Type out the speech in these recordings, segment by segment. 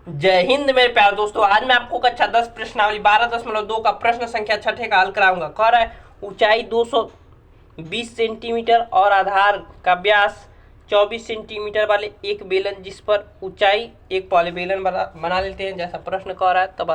जय हिंद मेरे प्यारे दोस्तों। आज मैं आपको कक्षा 10 प्रश्नावली 12.2 का प्रश्न संख्या छठे का हल कराऊंगा। कह रहा है ऊंचाई 220 सेंटीमीटर और आधार का व्यास 24 सेंटीमीटर वाले एक बेलन, जिस पर ऊंचाई एक पॉलीबेलन बना लेते हैं। जैसा प्रश्न कह रहा है तब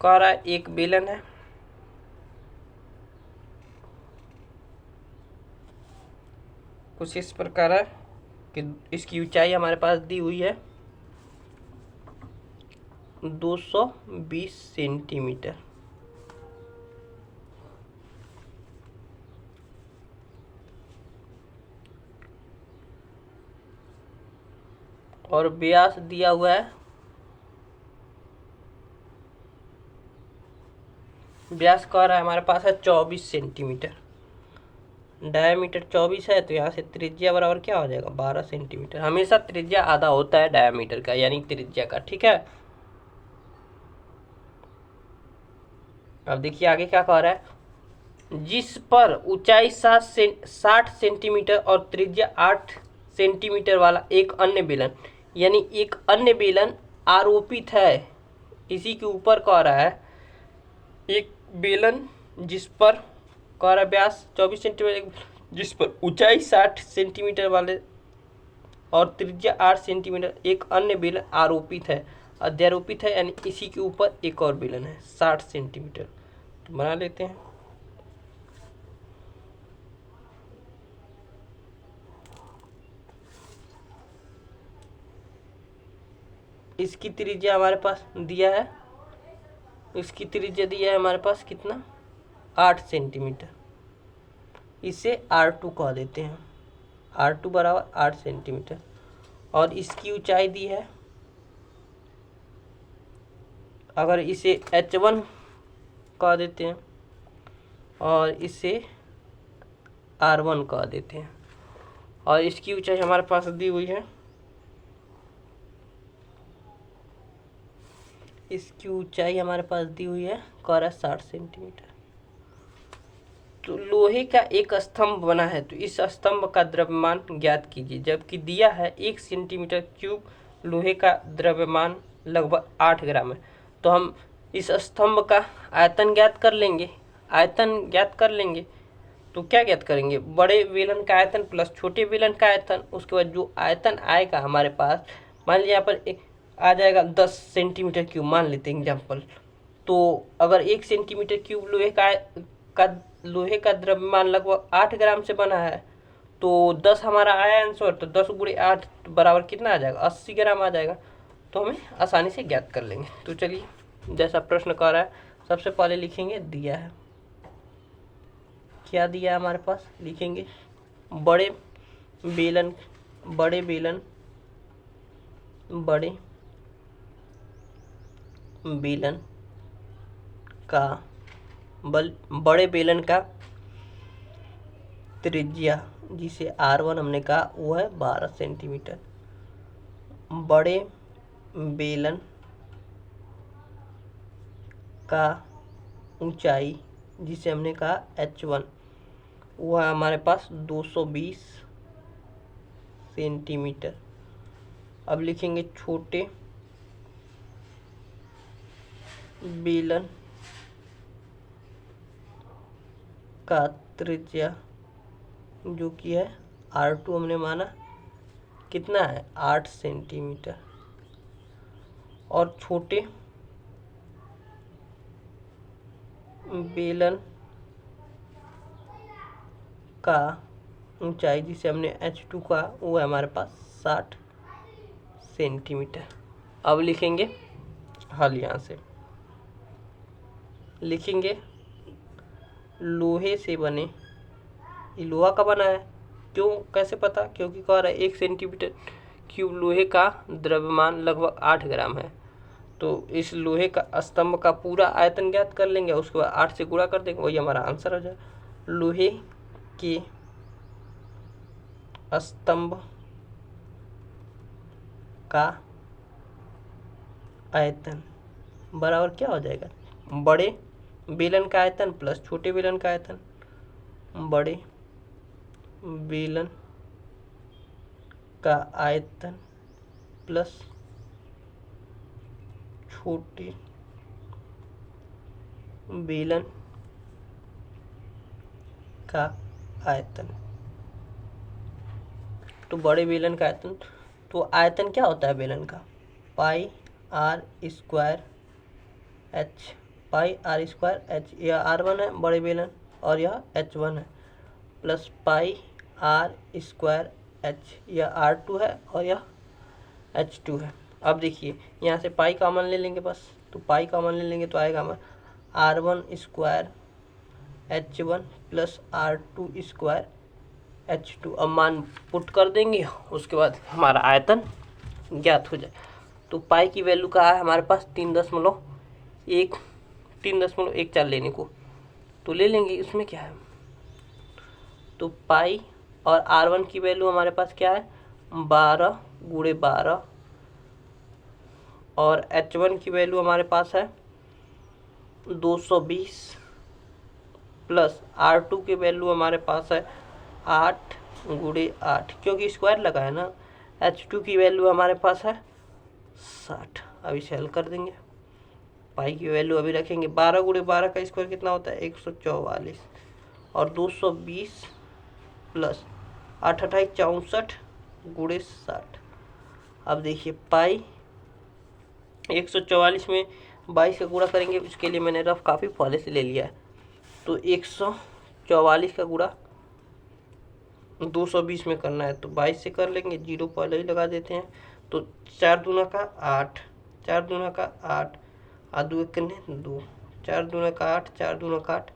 कह रहा है एक बेलन है, कुछ इस प्रकार है कि इसकी ऊंचाई हमारे पास दी हुई है 220 सेंटीमीटर और व्यास दिया हुआ है, व्यास कह रहा है हमारे पास है 24 सेंटीमीटर। डायमीटर 24 है तो यहाँ से त्रिज्या बराबर क्या हो जाएगा 12 सेंटीमीटर। हमेशा त्रिज्या आधा होता है डायमीटर का, यानी त्रिज्या का। ठीक है, अब देखिए आगे क्या कह रहा है। जिस पर ऊंचाई 60 सेंटीमीटर और त्रिज्या 8 सेंटीमीटर वाला एक अन्य बेलन, यानी एक अन्य बेलन आरोपित है। इसी के ऊपर कह रहा है एक बेलन जिस पर कह रहा व्यास 24 सेंटीमीटर, जिस पर ऊंचाई 60 सेंटीमीटर वाले और त्रिज्या 8 सेंटीमीटर एक अन्य बेलन आरोपित है, अध्यारोपित है, यानी इसी के ऊपर एक और बेलन है 60 सेंटीमीटर। तो बना लेते हैं। इसकी त्रिज्या हमारे पास दिया है, इसकी त्रिज्या दिया है हमारे पास कितना 8 सेंटीमीटर। इसे R2 कह देते हैं, R2 बराबर 8 सेंटीमीटर। और इसकी ऊंचाई दी है, अगर इसे H1 कह देते हैं और इसे R1 कह देते हैं, और इसकी ऊंचाई हमारे पास दी हुई है, इसकी ऊंचाई हमारे पास दी हुई है कह रहा है 60 सेंटीमीटर। तो लोहे का एक स्तंभ बना है, तो इस स्तंभ का द्रव्यमान ज्ञात कीजिए। जबकि दिया है 1 सेंटीमीटर क्यूब लोहे का द्रव्यमान लगभग 8 ग्राम है, तो हम इस स्तंभ का आयतन ज्ञात कर लेंगे। आयतन ज्ञात कर लेंगे तो क्या ज्ञात करेंगे, बड़े बेलन का आयतन प्लस छोटे बेलन का आयतन। उसके बाद जो आयतन आएगा हमारे पास, मान लीजिए यहाँ पर आ जाएगा 10 सेंटीमीटर क्यूब, मान लेते हैं एग्जाम्पल। तो अगर 1 सेंटीमीटर क्यूब लोहे का द्रव्यमान लगभग 8 ग्राम से बना है, तो 10 हमारा आया आंसर, तो 10 गुणे 8 बराबर कितना आ जाएगा 80 ग्राम आ जाएगा। तो हमें आसानी से ज्ञात कर लेंगे। तो चलिए जैसा प्रश्न कह रहा है सबसे पहले लिखेंगे, दिया है क्या दिया है हमारे पास, लिखेंगे बड़े बेलन बड़े बेलन बड़े बेलन का बड़े बेलन का त्रिज्या, जिसे R1 हमने कहा, वो है 12 सेंटीमीटर। बड़े बेलन का ऊंचाई, जिसे हमने कहा H1, वो है हमारे पास 220 सेंटीमीटर। अब लिखेंगे छोटे बेलन का त्रिज्या, जो कि है R2 हमने माना कितना है 8 सेंटीमीटर, और छोटे बेलन का ऊंचाई, जिसे हमने H2 का, वो है हमारे पास 60 सेंटीमीटर। अब लिखेंगे हल। यहाँ से लिखेंगे लोहे से बने, ये लोहा का बना है, क्यों कैसे पता, क्योंकि कह रहा है 1 सेंटीमीटर क्यूब लोहे का द्रव्यमान लगभग 8 ग्राम है। तो इस लोहे का स्तंभ का पूरा आयतन ज्ञात कर लेंगे, उसके बाद 8 से गुणा कर देंगे, वही हमारा आंसर हो जाए। लोहे के स्तंभ का आयतन बराबर क्या हो जाएगा, बड़े बेलन का आयतन प्लस छोटे बेलन का आयतन। बड़े बेलन का आयतन प्लस छोटी बेलन का आयतन। तो बड़े बेलन का आयतन, तो आयतन क्या होता है बेलन का? Pi r square h, pi r square h. यह R1 है बड़े बेलन और यह H1 है, plus pi r square h, यह R2 है और यह H2 है। अब देखिए यहाँ से पाई कॉमन ले लेंगे बस, तो पाई कॉमन ले लेंगे तो आएगा हमारा R1 square H1 plus R2 square H2। अब मान पुट कर देंगे, उसके बाद हमारा आयतन ज्ञात हो जाए। तो पाई की वैल्यू का है हमारे पास 3.14 लेने को, तो ले लेंगे, इसमें क्या है। तो पाई और R1 की वैल्यू हमारे पास क्या है 12 गुणे 12, और H1 की वैल्यू हमारे पास है 220, प्लस R2 की वैल्यू हमारे पास है 8 गुणे 8, क्योंकि स्क्वायर लगा है ना। H2 की वैल्यू हमारे पास है 60। अब इसे हल कर देंगे, पाई की वैल्यू अभी रखेंगे, 12 गुणे 12 का स्क्वायर कितना होता है 144, और 220 प्लस 8 8 64 गुणे 60। अब देखिए पाई 144 में 22 का गुणा करेंगे, उसके लिए मैंने रफ काफ़ी पहले से ले लिया है। तो 144 का गुणा 220 में करना है, तो 22 से कर लेंगे, 0 पहले ही लगा देते हैं। तो 4 दूना का 8, 4 दूना का 8, और 2 कने 2, 4 दूना का 8, 4 दूना का 8,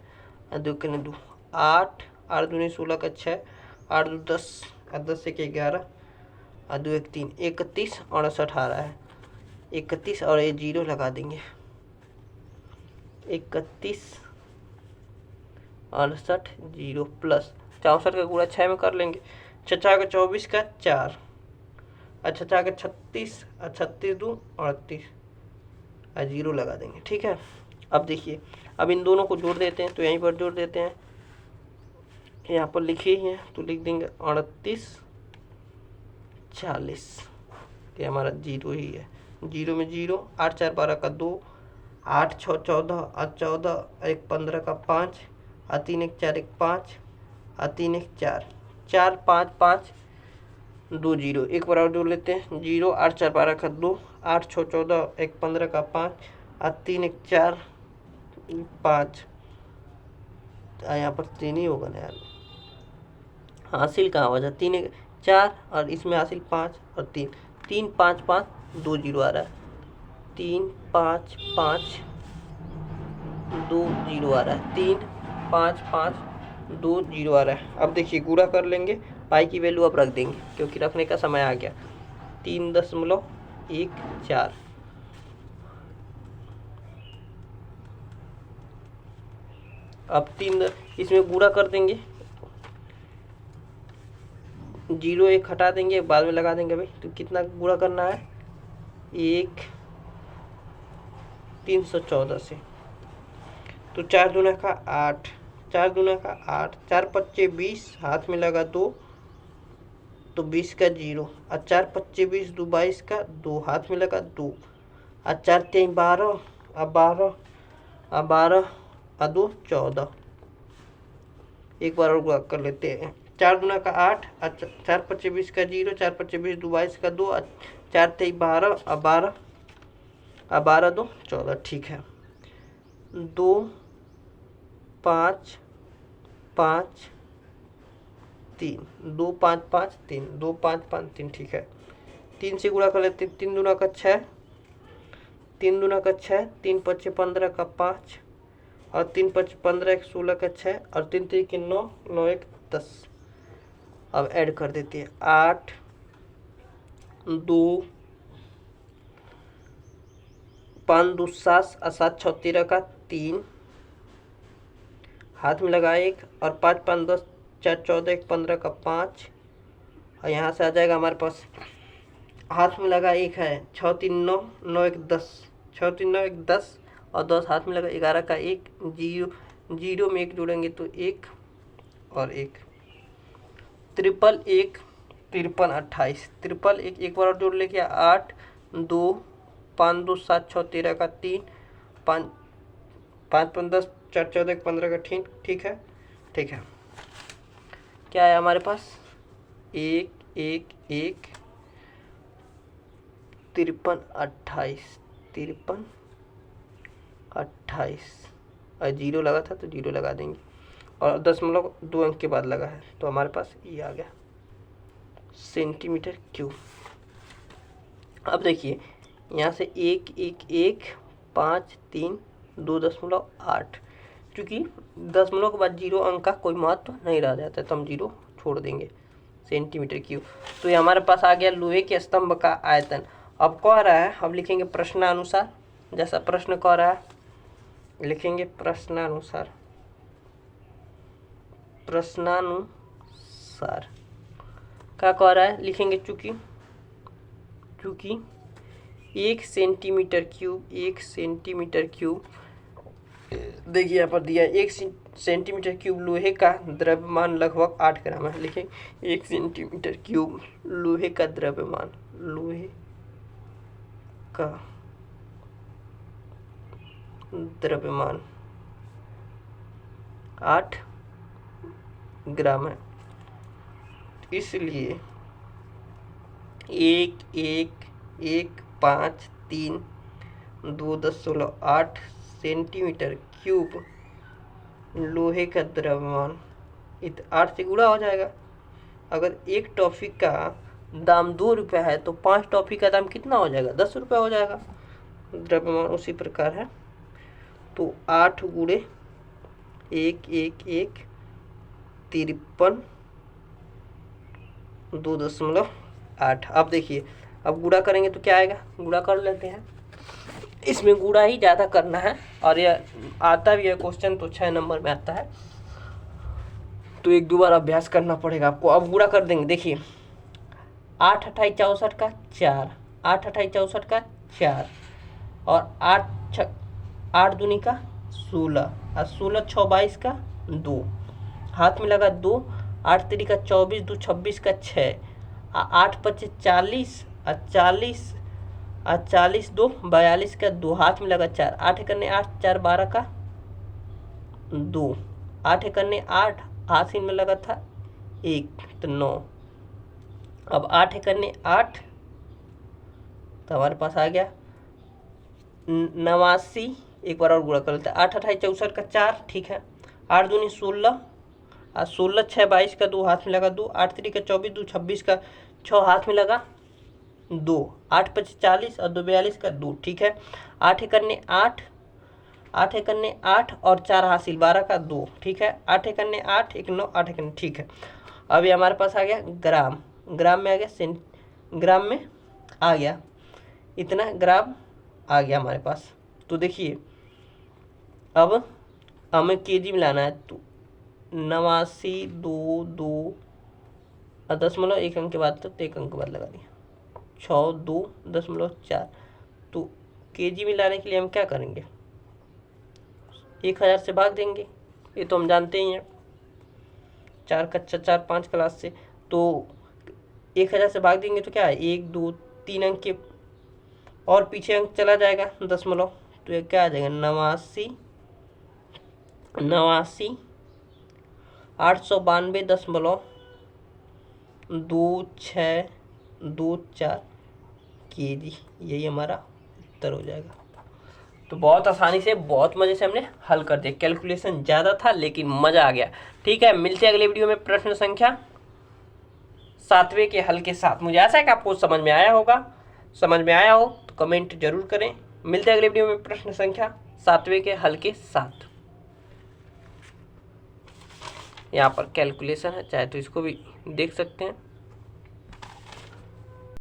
और 2 कने 2, 8, 8 दूनी 16 का 6, 8 2 10, और 10 1 11, और 2 1 3, 31 और 68 आ रहा है 31, और ये 0 लगा देंगे, 31 68 0, प्लस 64 का गुणा 6 में कर लेंगे, 6 का 24 का 4, अच्छा 6 का 36, और 36 2 38, और 0 लगा देंगे। ठीक है, अब देखिए, अब इन दोनों को जोड़ देते हैं, तो यहीं पर जोड़ देते हैं, यहाँ पर लिखे ही हैं तो लिख देंगे 38 40, ये हमारा 0 ही है, 0 में 0, 8 4 12 का 2, 8 6 14, और 14 1 15 का 5, और 3 1 4 1 5, और 3 1 4 4 5 5 2 0, एक बार जोड़ लेते हैं, 0 8 4 12 का 2, 8 6 14 1 15 का 5, और 3 1 4 5, यहाँ पर 3 ही होगा ना यार, हासिल कहाँ हो जाए, 3 1 4, और इसमें हासिल 5 और 3, 3 5 5 2 0 आ रहा है, 3 5 5 2 0 आ रहा है, 3 5 5 2 0 आ रहा है। अब देखिए गुणा कर लेंगे, पाई की वैल्यू अब रख देंगे क्योंकि रखने का समय आ गया, 3.14। अब 3 इसमें गुणा कर देंगे, 0 1 हटा देंगे, बाद में लगा देंगे भाई। तो कितना गुणा करना है, 1 314 से, तो 4 दूना का 8, 4 दूना का 8, 4 25 20, हाथ में लगा 2, तो 20 का 0, और 4 25 20 2 22 का 2, हाथ में लगा 2, और 4 3 12, और 12 और 12 और 2 14। एक बार और गुणा कर लेते हैं, 4 दूना का 8, और 4 25 20 का 0, 4 25 20 2 22 का 2, और 4 3 12, और 12 और 12 2 14। ठीक है, 2 5 5 3, 2 5 5 3, 2 5 5 3। ठीक है, 3 से गुणा कर लेते, 3 दूना का 6, 3 दूना का 6, 3 5 15 का 5, और 3 5 15 1 16 का 6, और 3 3 के 9, 9 1 10। अब ऐड कर देते हैं, 8 2 5 2 7, और 7 6 13 का 3, हाथ में लगा 1, और 5 5 10, 4 14 1 15 का 5, और यहाँ से आ जाएगा हमारे पास, हाथ में लगा 1 है, 6 3 9, 9 1 10, 6 3 9 1 10, और 10 हाथ में लगा 11 का 1, 0 0 में 1 जोड़ेंगे तो 1 और 1, 1 1 53 28, 1 1 एक बार और जोड़ लेके 8 2 5 2 7 6 13 का 3, 5 5 5 10 4 14 15 का ठीक है। ठीक है, क्या है हमारे पास 1 1 1 53 28 53 28 और 0 लगा था तो 0 लगा देंगे और 0.2 अंक के बाद लगा है तो हमारे पास ये आ गया सेंटीमीटर क्यूब। अब देखिए यहाँ से 1 1 1 5 3 2.8, क्योंकि दशमलव के बाद 0 अंक का कोई महत्व नहीं रह जाता है तो हम 0 छोड़ देंगे सेंटीमीटर क्यूब। तो ये हमारे पास आ गया लोहे के स्तंभ का आयतन। अब कह रहा है, अब लिखेंगे प्रश्नानुसार, जैसा प्रश्न कह रहा है लिखेंगे प्रश्नानुसार। प्रश्नानुसार क्या कह रहा है लिखेंगे, चूंकि 1 सेंटीमीटर क्यूब देखिए यहाँ पर दिया है 1 सेंटीमीटर क्यूब लोहे का द्रव्यमान लगभग 8 ग्राम है। लिखें 1 सेंटीमीटर क्यूब लोहे का द्रव्यमान 8 ग्राम है। इसलिए 1 1 1 5 3 2.8 सेंटीमीटर क्यूब लोहे का द्रव्यमान 8 से गुणा हो जाएगा। अगर एक टॉफी का दाम 2 रुपये है तो 5 टॉफी का दाम कितना हो जाएगा, 10 रुपये हो जाएगा। द्रव्यमान उसी प्रकार है, तो 8 गुणे 1 1 1 53 2.8। अब देखिए अब गुणा करेंगे तो क्या आएगा, गुणा कर लेते हैं। इसमें गुणा ही ज़्यादा करना है और यह आता भी है क्वेश्चन, तो 6 नंबर में आता है, तो 1-2 बार अभ्यास करना पड़ेगा आपको। अब गुणा कर देंगे, देखिए 8 28 64 का 4, 8 28 64 का 4 और 8 दूनी का 16 और 16 6 22 का 2, हाथ में लगा 2, 8 3 का 24 2 26 का 6, 8 25 40 और 40 और 40 2 42 का 2, हाथ में लगा 4, 8 करने 8 4 12 का 2, 8 करने 8, हाथ में लगा था 1 तो 9। अब 8 करने 8 तो हमारे पास आ गया 89। एक बार और गुणा कर लेते हैं, 8 28 64 का 4, ठीक है, 8 दूनी 16 और 16 6 22 का 2, हाथ में लगा 2, 8 3 का 24 2 26 का 6, हाथ में लगा 2, 8 25 40 और 2 42 का 2, ठीक है। 8 करने 8 और 4 हासिल 12 का 2, ठीक है। 8 करने 8 1 9 8 करने, ठीक है। अब ये हमारे पास आ गया ग्राम, ग्राम में आ गया ग्राम में आ गया, इतना ग्राम आ गया हमारे पास। तो देखिए अब हमें केजी में लाना है, तो 89 2 2 दशमलव 1 अंक के बाद तो 1 अंक के बाद लगा दिया 6 2.4। तो केजी में लाने के लिए हम क्या करेंगे, 1000 से भाग देंगे, ये तो हम जानते ही हैं 4 कक्षा 4 5 क्लास से। तो 1000 से भाग देंगे तो क्या है 1 2 3 अंक के और पीछे अंक चला जाएगा दशमलव, तो ये क्या आ जाएगा 89 892.2624 केजी, यही हमारा उत्तर हो जाएगा। तो बहुत आसानी से बहुत मज़े से हमने हल कर दिया, कैलकुलेशन ज़्यादा था लेकिन मज़ा आ गया। ठीक है, मिलते हैं अगले वीडियो में प्रश्न संख्या 7वें के हल के साथ। मुझे आशा है कि आपको समझ में आया होगा, समझ में आया हो तो कमेंट जरूर करें। मिलते हैं अगले वीडियो में प्रश्न संख्या 7वें के हल के साथ। यहाँ पर कैलकुलेशन है, चाहे तो इसको भी देख सकते हैं।